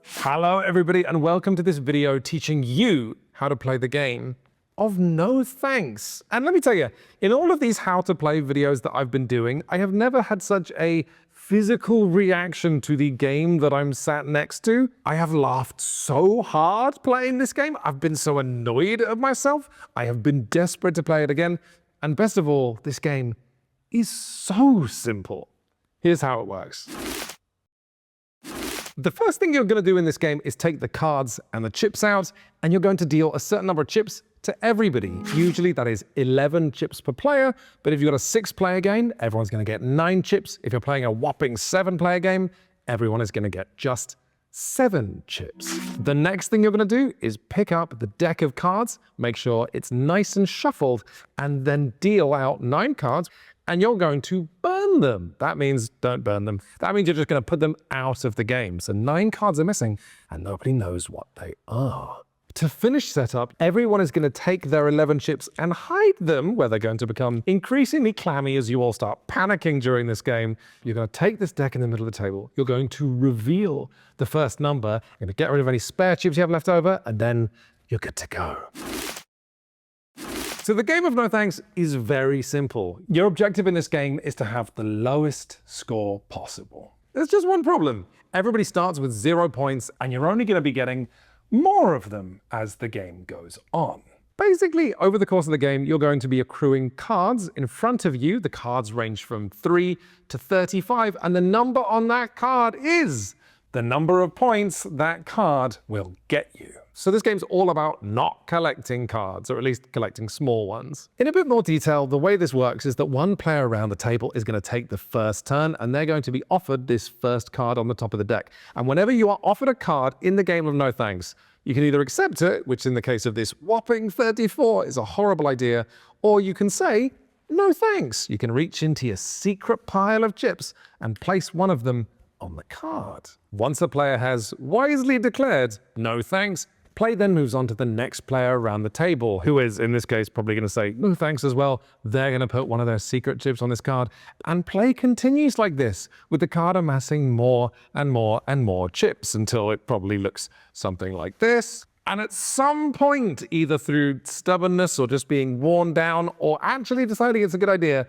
Hello everybody and welcome to this video teaching you how to play the game of no thanks. And let me tell you, in all of these how to play videos that I've been doing, I have never had such a physical reaction to the game that I'm sat next to. I have laughed so hard playing this game. I've been so annoyed at myself. I have been desperate to play it again. And best of all, this game is so simple. Here's how it works. The first thing you're going to do in this game is take the cards and the chips out, and you're going to deal a certain number of chips to everybody. Usually that is 11 chips per player, but if you've got a 6-player game, everyone's going to get 9 chips. If you're playing a whopping 7-player game, everyone is going to get just 7 chips. The next thing you're going to do is pick up the deck of cards, make sure it's nice and shuffled, and then deal out 9 cards. And you're going to burn them. That means don't burn them. That means you're just going to put them out of the game. So 9 cards are missing and nobody knows what they are. To finish setup, everyone is going to take their 11 chips and hide them, where they're going to become increasingly clammy as you all start panicking during this game. You're going to take this deck in the middle of the table. You're going to reveal the first number. You're going to get rid of any spare chips you have left over, and then you're good to go. So the game of no thanks is very simple. Your objective in this game is to have the lowest score possible. There's just one problem. Everybody starts with 0 points, and you're only going to be getting more of them as the game goes on. Basically, over the course of the game, you're going to be accruing cards in front of you. The cards range from 3 to 35, and the number on that card is the number of points that card will get you. So this game's all about not collecting cards, or at least collecting small ones. In a bit more detail, the way this works is that one player around the table is going to take the first turn, and they're going to be offered this first card on the top of the deck. And whenever you are offered a card in the game of no thanks, you can either accept it, which in the case of this whopping 34 is a horrible idea, or you can say, no thanks. You can reach into your secret pile of chips and place one of them on the card. Once a player has wisely declared no thanks, play then moves on to the next player around the table, who is, in this case, probably going to say no thanks as well. They're going to put one of their secret chips on this card, and play continues like this, with the card amassing more and more and more chips until it probably looks something like this. And at some point, either through stubbornness or just being worn down or actually deciding it's a good idea,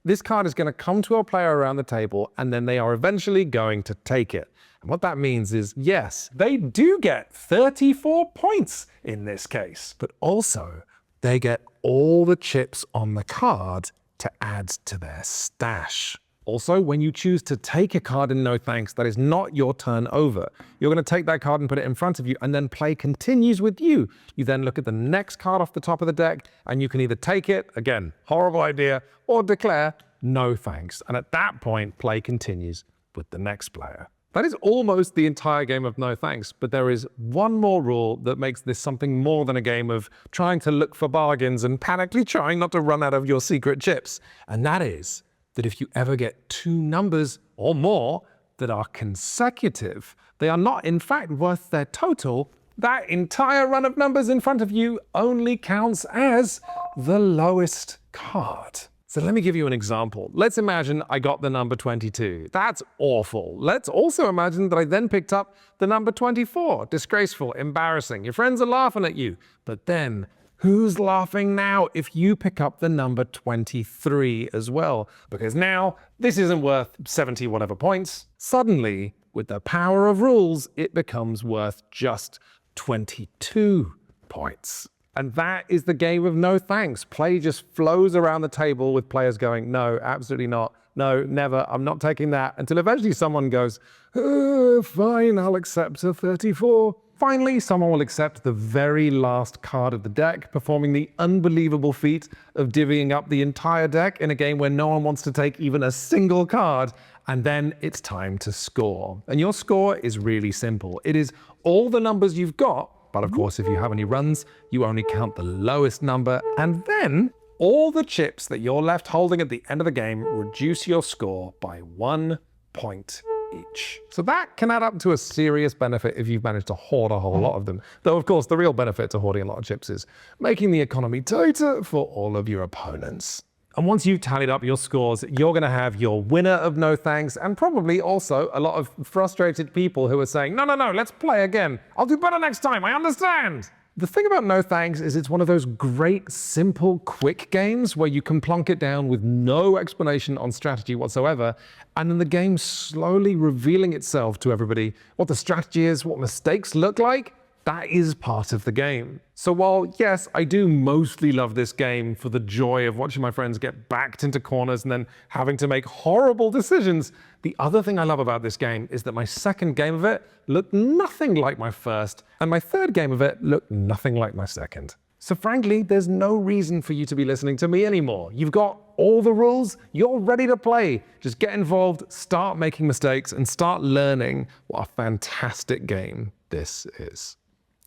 this card is going to come to a player around the table, and then they are eventually going to take it. And what that means is, yes, they do get 34 points in this case, but also they get all the chips on the card to add to their stash. Also, when you choose to take a card in no thanks, that is not your turn over. You're going to take that card and put it in front of you, and then play continues with you. You then look at the next card off the top of the deck, and you can either take it, again, horrible idea, or declare no thanks. And at that point, play continues with the next player. That is almost the entire game of no thanks, but there is one more rule that makes this something more than a game of trying to look for bargains and panically trying not to run out of your secret chips. And that is that if you ever get 2 numbers or more that are consecutive, they are not in fact worth their total. That entire run of numbers in front of you only counts as the lowest card. So let me give you an example. Let's imagine I got the number 22. That's awful. Let's also imagine that I then picked up the number 24. Disgraceful, embarrassing. Your friends are laughing at you. But then, who's laughing now if you pick up the number 23 as well? Because now, this isn't worth 70 whatever points. Suddenly, with the power of rules, it becomes worth just 22 points. And that is the game of no thanks. Play just flows around the table with players going, no, absolutely not. No, never, I'm not taking that. Until eventually someone goes, fine, I'll accept a 34. Finally, someone will accept the very last card of the deck, performing the unbelievable feat of divvying up the entire deck in a game where no one wants to take even a single card. And then it's time to score. And your score is really simple. It is all the numbers you've got. But of course, if you have any runs, you only count the lowest number, and then all the chips that you're left holding at the end of the game reduce your score by 1 point each. So that can add up to a serious benefit if you've managed to hoard a whole lot of them. Though, of course, the real benefit to hoarding a lot of chips is making the economy tighter for all of your opponents. And once you've tallied up your scores, you're gonna have your winner of no thanks, and probably also a lot of frustrated people who are saying, no, let's play again. I'll do better next time, I understand. The thing about no thanks is it's one of those great, simple, quick games where you can plonk it down with no explanation on strategy whatsoever, and then the game slowly revealing itself to everybody what the strategy is, what mistakes look like. That is part of the game. So while, yes, I do mostly love this game for the joy of watching my friends get backed into corners and then having to make horrible decisions, the other thing I love about this game is that my second game of it looked nothing like my first, and my third game of it looked nothing like my second. So frankly, there's no reason for you to be listening to me anymore. You've got all the rules, you're ready to play. Just get involved, start making mistakes, and start learning what a fantastic game this is.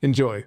Enjoy.